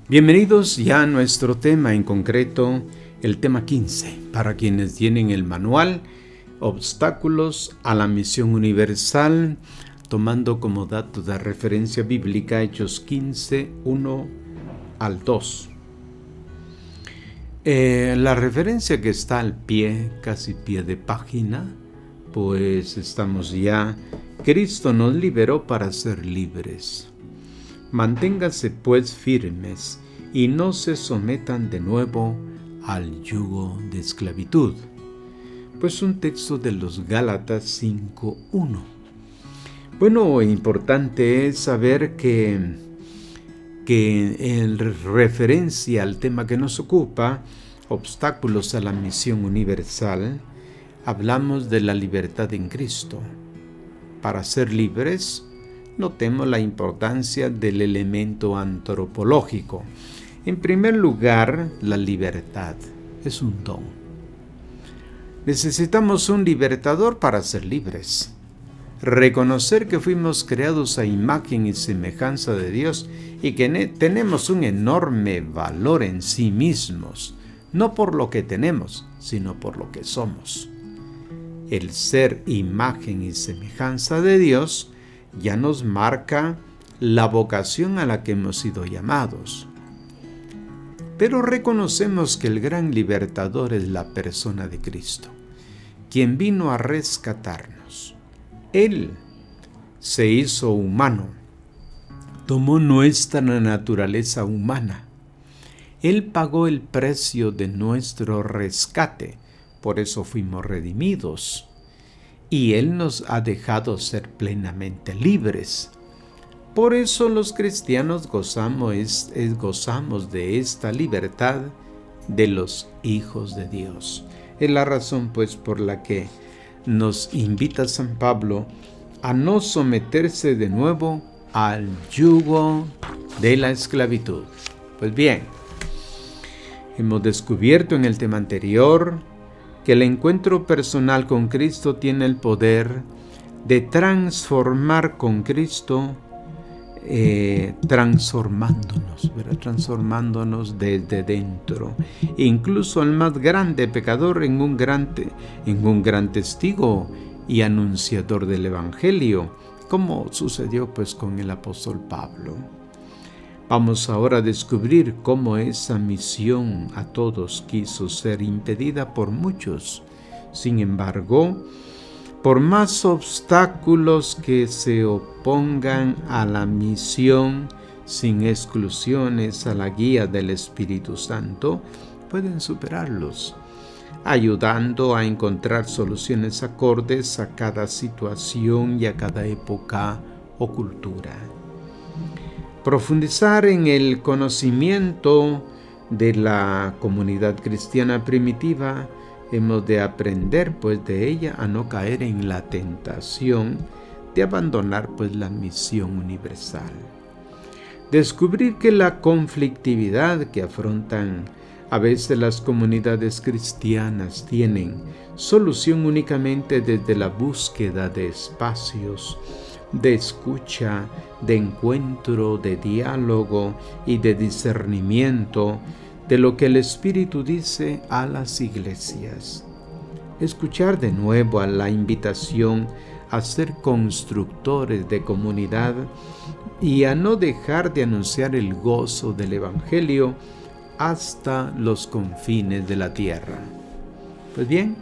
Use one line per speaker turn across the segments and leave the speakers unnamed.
Bienvenidos ya a nuestro tema, en concreto el tema 15, para quienes tienen el manual, obstáculos a la misión universal, tomando como dato de referencia bíblica Hechos 15, 1 al 2. La referencia que está al pie, casi pie de página, pues estamos ya, Cristo nos liberó para ser libres. Manténganse pues firmes y no se sometan de nuevo al yugo de esclavitud. Pues un texto de los Gálatas 5:1. Bueno, importante es saber que en referencia al tema que nos ocupa, obstáculos a la misión universal, hablamos de la libertad en Cristo. Para ser libres, notemos la importancia del elemento antropológico. En primer lugar, la libertad es un don. Necesitamos un libertador para ser libres. Reconocer que fuimos creados a imagen y semejanza de Dios y que tenemos un enorme valor en sí mismos, no por lo que tenemos, sino por lo que somos. El ser imagen y semejanza de Dios ya nos marca la vocación a la que hemos sido llamados. Pero reconocemos que el gran libertador es la persona de Cristo, quien vino a rescatarnos. Él se hizo humano, tomó nuestra naturaleza humana. Él pagó el precio de nuestro rescate, por eso fuimos redimidos. Y Él nos ha dejado ser plenamente libres. Por eso los cristianos gozamos de esta libertad de los hijos de Dios. Es la razón pues por la que nos invita San Pablo a no someterse de nuevo al yugo de la esclavitud. Pues bien, hemos descubierto en el tema anterior que el encuentro personal con Cristo tiene el poder de transformar con Cristo, transformándonos desde dentro, incluso al más grande pecador en un gran testigo y anunciador del Evangelio, como sucedió pues con el apóstol Pablo. Vamos ahora a descubrir cómo esa misión a todos quiso ser impedida por muchos. Sin embargo, por más obstáculos que se opongan a la misión, sin exclusiones a la guía del Espíritu Santo, pueden superarlos, ayudando a encontrar soluciones acordes a cada situación y a cada época o cultura. Profundizar en el conocimiento de la comunidad cristiana primitiva, hemos de aprender pues de ella a no caer en la tentación de abandonar pues la misión universal. Descubrir que la conflictividad que afrontan a veces las comunidades cristianas tienen solución únicamente desde la búsqueda de espacios de escucha, de encuentro, de diálogo y de discernimiento de lo que el Espíritu dice a las iglesias. Escuchar de nuevo a la invitación a ser constructores de comunidad y a no dejar de anunciar el gozo del Evangelio hasta los confines de la tierra. Pues bien,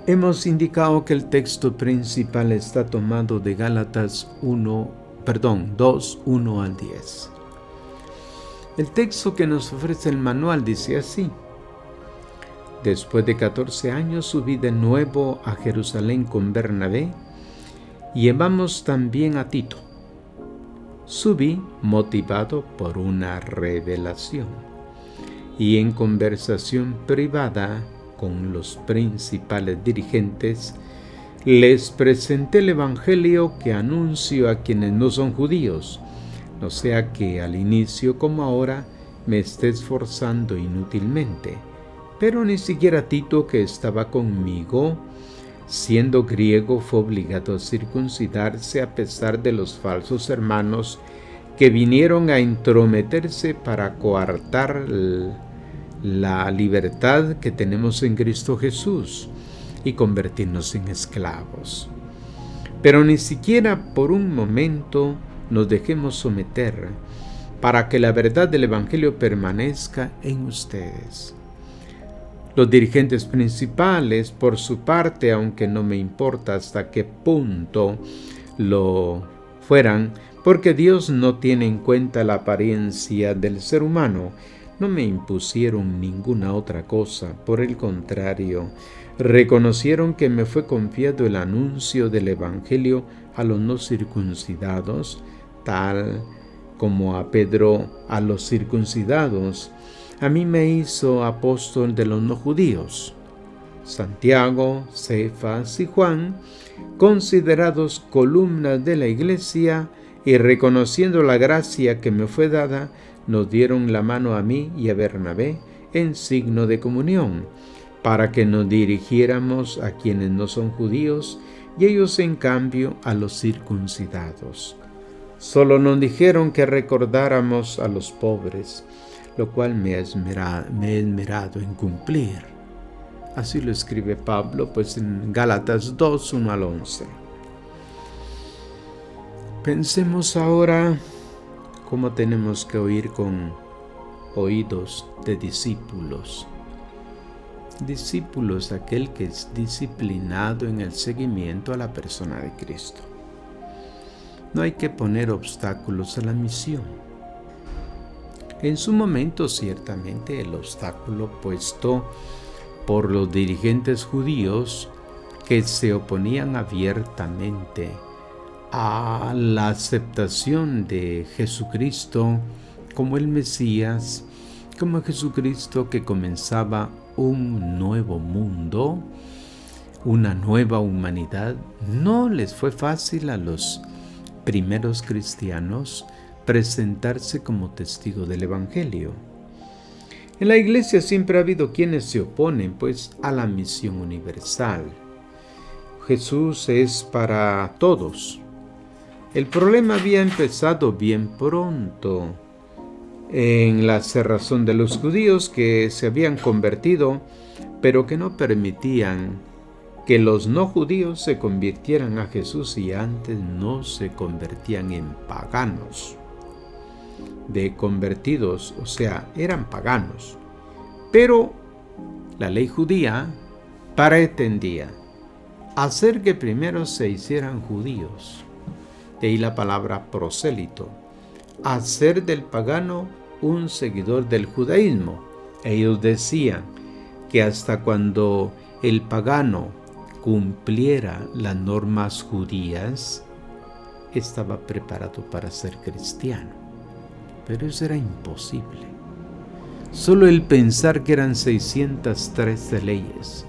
hemos indicado que el texto principal está tomado de Gálatas 2, 1 al 10. El texto que nos ofrece el manual dice así: Después de 14 años subí de nuevo a Jerusalén con Bernabé y llevamos también a Tito. Subí motivado por una revelación y en conversación privada con los principales dirigentes, les presenté el Evangelio que anuncio a quienes no son judíos, no sea que al inicio como ahora me esté esforzando inútilmente. Pero ni siquiera Tito, que estaba conmigo, siendo griego, fue obligado a circuncidarse a pesar de los falsos hermanos que vinieron a entrometerse para coartar la libertad que tenemos en Cristo Jesús y convertirnos en esclavos. Pero ni siquiera por un momento nos dejemos someter para que la verdad del Evangelio permanezca en ustedes. Los dirigentes principales, por su parte, aunque no me importa hasta qué punto lo fueran, porque Dios no tiene en cuenta la apariencia del ser humano, no me impusieron ninguna otra cosa. Por el contrario, reconocieron que me fue confiado el anuncio del Evangelio a los no circuncidados, tal como a Pedro a los circuncidados. A mí me hizo apóstol de los no judíos. Santiago, Cefas y Juan, considerados columnas de la iglesia y reconociendo la gracia que me fue dada, nos dieron la mano a mí y a Bernabé en signo de comunión, para que nos dirigiéramos a quienes no son judíos y ellos en cambio a los circuncidados. Solo nos dijeron que recordáramos a los pobres, lo cual me he esmerado en cumplir. Así lo escribe Pablo, pues en Gálatas 2, 1 al 11. Pensemos ahora cómo tenemos que oír con oídos de discípulos. Discípulo es aquel que es disciplinado en el seguimiento a la persona de Cristo. No hay que poner obstáculos a la misión. En su momento, ciertamente, el obstáculo puesto por los dirigentes judíos que se oponían abiertamente a la aceptación de Jesucristo como el Mesías, como Jesucristo que comenzaba un nuevo mundo, una nueva humanidad. No les fue fácil a los primeros cristianos presentarse como testigo del Evangelio. En la iglesia siempre ha habido quienes se oponen, pues, a la misión universal. Jesús es para todos. El problema había empezado bien pronto en la cerrazón de los judíos que se habían convertido, pero que no permitían que los no judíos se convirtieran a Jesús y antes no se convertían en paganos. De convertidos, o sea, eran paganos. Pero la ley judía pretendía hacer que primero se hicieran judíos. De ahí la palabra prosélito. Hacer del pagano un seguidor del judaísmo. Ellos decían que hasta cuando el pagano cumpliera las normas judías, estaba preparado para ser cristiano. Pero eso era imposible. Solo el pensar que eran 613 leyes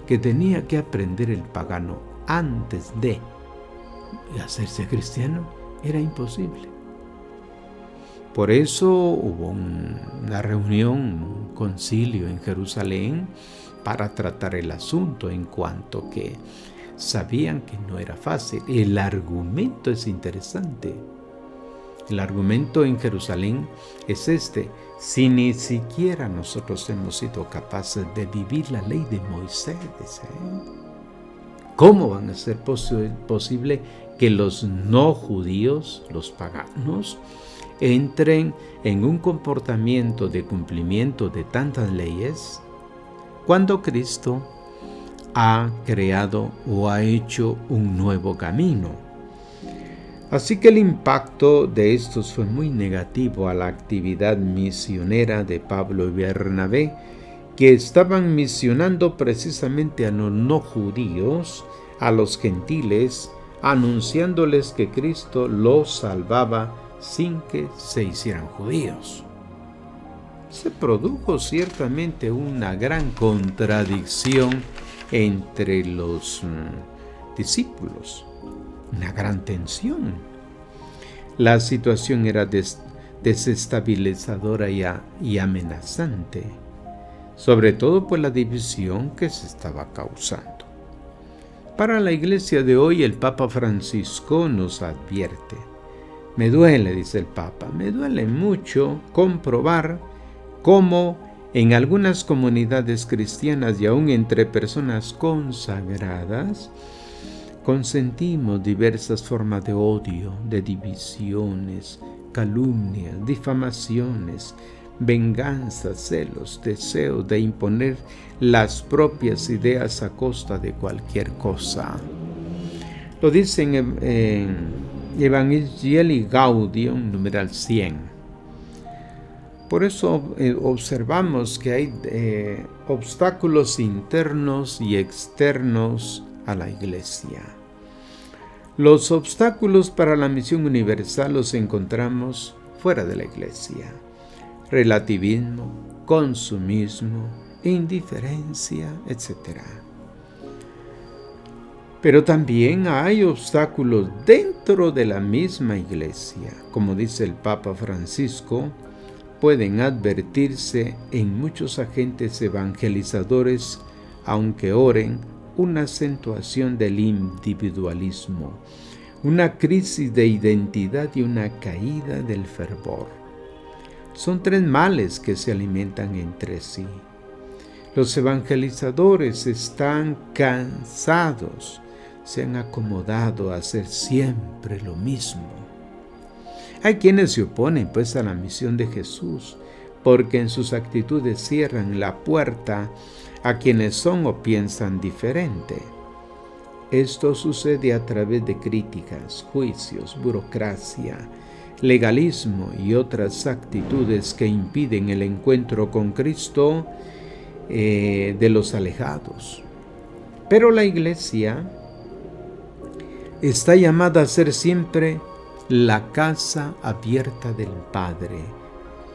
que tenía que aprender el pagano antes de hacerse cristiano era imposible. Por eso hubo una reunión, un concilio en Jerusalén para tratar el asunto, en cuanto que sabían que no era fácil. El argumento es interesante. El argumento en Jerusalén es este: si ni siquiera nosotros hemos sido capaces de vivir la ley de Moisés, ¿cómo van a ser posible que los no judíos, los paganos, entren en un comportamiento de cumplimiento de tantas leyes cuando Cristo ha creado o ha hecho un nuevo camino? Así que el impacto de estos fue muy negativo a la actividad misionera de Pablo y Bernabé, que estaban misionando precisamente a los no judíos, a los gentiles, anunciándoles que Cristo los salvaba sin que se hicieran judíos. Se produjo ciertamente una gran contradicción entre los discípulos, una gran tensión. La situación era desestabilizadora y amenazante, sobre todo por la división que se estaba causando. Para la iglesia de hoy, el Papa Francisco nos advierte: Me duele, dice el Papa, me duele mucho comprobar cómo en algunas comunidades cristianas y aún entre personas consagradas consentimos diversas formas de odio, de divisiones, calumnias, difamaciones, venganzas, celos, deseos de imponer las propias ideas a costa de cualquier cosa. Lo dice en Evangelii Gaudium, numeral 100. Por eso observamos que hay obstáculos internos y externos a la Iglesia. Los obstáculos para la misión universal los encontramos fuera de la Iglesia. Relativismo, consumismo, indiferencia, etc. Pero también hay obstáculos dentro de la misma Iglesia. Como dice el Papa Francisco, pueden advertirse en muchos agentes evangelizadores, aunque oren, una acentuación del individualismo, una crisis de identidad y una caída del fervor. Son tres males que se alimentan entre sí. Los evangelizadores están cansados, se han acomodado a hacer siempre lo mismo. Hay quienes se oponen pues a la misión de Jesús, porque en sus actitudes cierran la puerta a quienes son o piensan diferente. Esto sucede a través de críticas, juicios, burocracia, legalismo y otras actitudes que impiden el encuentro con Cristo de los alejados. Pero la Iglesia está llamada a ser siempre la casa abierta del Padre.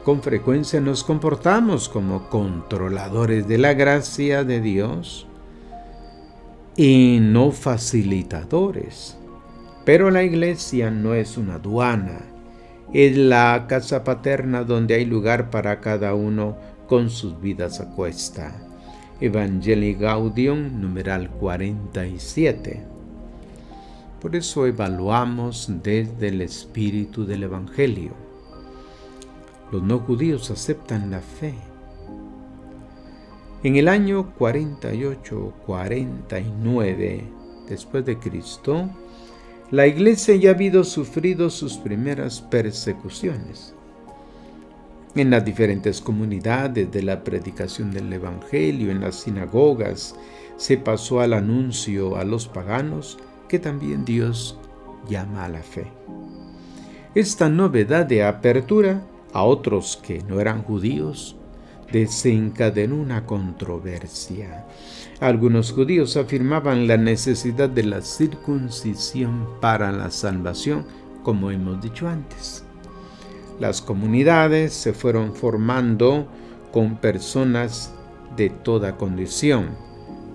Con frecuencia nos comportamos como controladores de la gracia de Dios y no facilitadores. Pero la Iglesia no es una aduana, es la casa paterna donde hay lugar para cada uno con sus vidas a cuesta. Evangelii Gaudium, numeral 47. Por eso evaluamos desde el espíritu del Evangelio. Los no judíos aceptan la fe. En el año 48-49 después de Cristo, la Iglesia ya había sufrido sus primeras persecuciones. En las diferentes comunidades de la predicación del Evangelio, en las sinagogas, se pasó al anuncio a los paganos que también Dios llama a la fe. Esta novedad de apertura a otros que no eran judíos desencadenó una controversia. Algunos judíos afirmaban la necesidad de la circuncisión para la salvación, como hemos dicho antes. Las comunidades se fueron formando con personas de toda condición,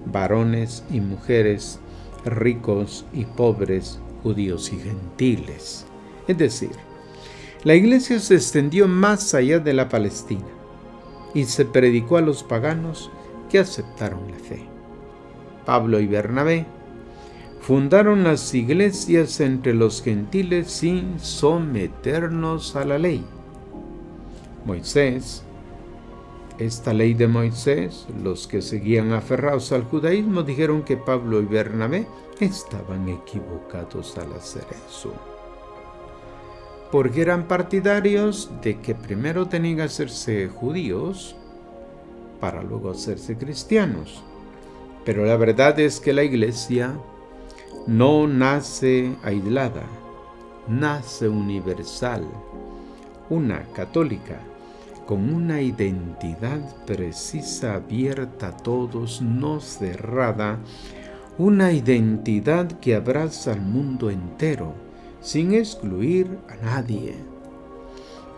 varones y mujeres, ricos y pobres, judíos y gentiles. Es decir, la Iglesia se extendió más allá de la Palestina y se predicó a los paganos que aceptaron la fe. Pablo y Bernabé fundaron las iglesias entre los gentiles sin someternos a la ley. Moisés, esta ley de Moisés, los que seguían aferrados al judaísmo dijeron que Pablo y Bernabé estaban equivocados al hacer eso, porque eran partidarios de que primero tenían que hacerse judíos para luego hacerse cristianos. Pero la verdad es que la Iglesia no nace aislada, nace universal, una católica, con una identidad precisa, abierta a todos, no cerrada, una identidad que abraza al mundo entero, sin excluir a nadie.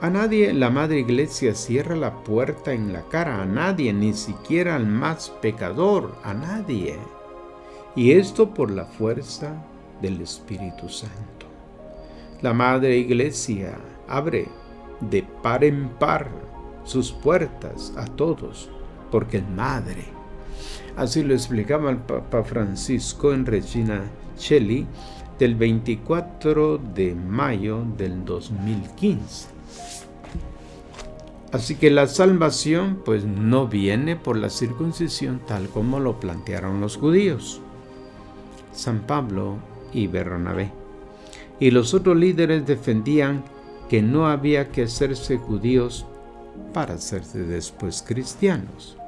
A nadie la Madre Iglesia cierra la puerta en la cara, a nadie, ni siquiera al más pecador, a nadie. Y esto por la fuerza del Espíritu Santo. La Madre Iglesia abre de par en par sus puertas a todos, porque es Madre. Así lo explicaba el Papa Francisco en Regina Coeli, del 24 de mayo del 2015. Así que la salvación pues no viene por la circuncisión tal como lo plantearon los judíos, San Pablo y Bernabé. Y los otros líderes defendían que no había que hacerse judíos para hacerse después cristianos.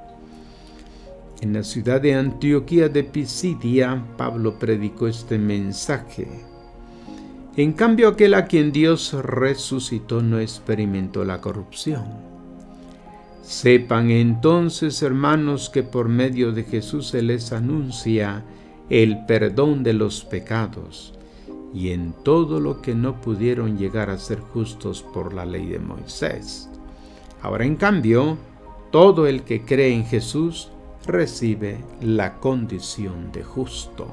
En la ciudad de Antioquía de Pisidia, Pablo predicó este mensaje. En cambio, aquel a quien Dios resucitó no experimentó la corrupción. Sepan entonces, hermanos, que por medio de Jesús se les anuncia el perdón de los pecados, y en todo lo que no pudieron llegar a ser justos por la ley de Moisés. Ahora, en cambio, todo el que cree en Jesús recibe la condición de justo.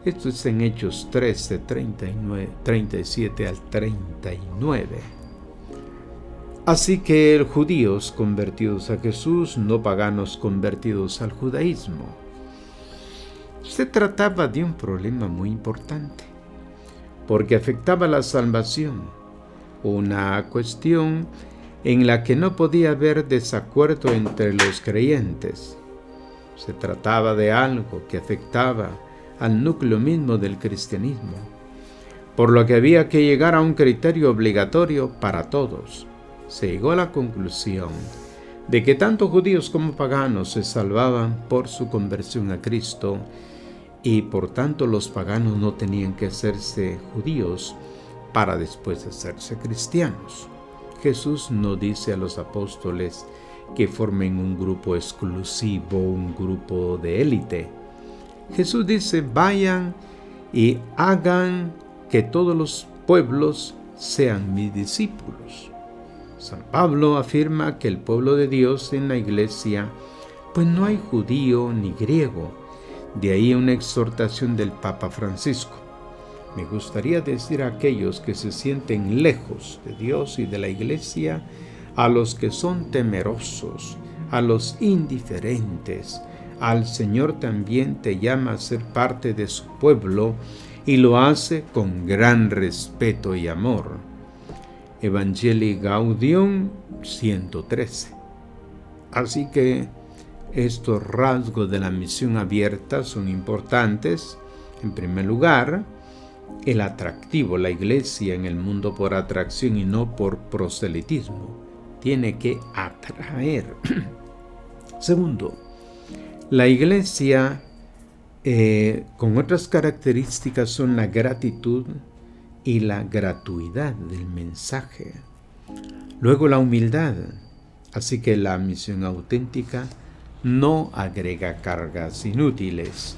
Esto es en Hechos 13, 37 al 39. Así que judíos convertidos a Jesús, no paganos convertidos al judaísmo. Se trataba de un problema muy importante, porque afectaba la salvación, una cuestión en la que no podía haber desacuerdo entre los creyentes. Se trataba de algo que afectaba al núcleo mismo del cristianismo, por lo que había que llegar a un criterio obligatorio para todos. Se llegó a la conclusión de que tanto judíos como paganos se salvaban por su conversión a Cristo, y por tanto los paganos no tenían que hacerse judíos para después hacerse cristianos. Jesús no dice a los apóstoles que formen un grupo exclusivo, un grupo de élite. Jesús dice: vayan y hagan que todos los pueblos sean mis discípulos. San Pablo afirma que el pueblo de Dios en la iglesia, pues no hay judío ni griego. De ahí una exhortación del Papa Francisco. Me gustaría decir a aquellos que se sienten lejos de Dios y de la iglesia, a los que son temerosos, a los indiferentes, al Señor también te llama a ser parte de su pueblo y lo hace con gran respeto y amor. Evangelii Gaudium 113. Así que estos rasgos de la misión abierta son importantes. En primer lugar, el atractivo, la iglesia en el mundo por atracción y no por proselitismo, tiene que atraer. Segundo, la iglesia con otras características son la gratitud y la gratuidad del mensaje. Luego, la humildad. Así que la misión auténtica no agrega cargas inútiles.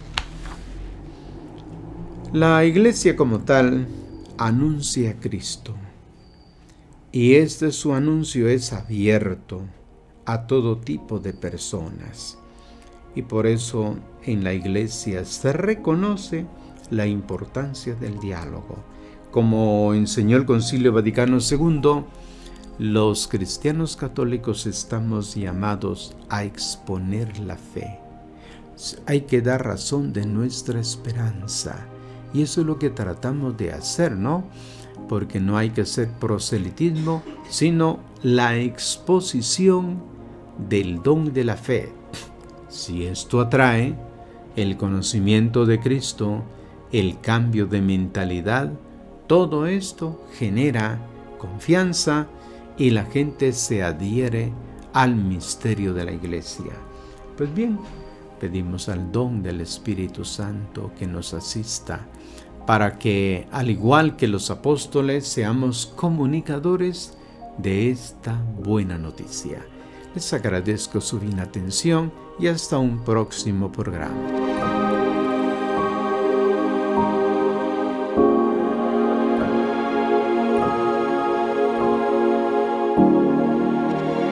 La iglesia como tal anuncia a Cristo, y su anuncio es abierto a todo tipo de personas, y por eso en la iglesia se reconoce la importancia del diálogo. Como enseñó el Concilio Vaticano II, los cristianos católicos estamos llamados a exponer la fe. Hay que dar razón de nuestra esperanza, y eso es lo que tratamos de hacer, ¿no? Porque no hay que hacer proselitismo, sino la exposición del don de la fe. Si esto atrae el conocimiento de Cristo, el cambio de mentalidad, todo esto genera confianza y la gente se adhiere al misterio de la iglesia. Pues bien, pedimos al don del Espíritu Santo que nos asista para que, al igual que los apóstoles, seamos comunicadores de esta buena noticia. Les agradezco su fina atención y hasta un próximo programa.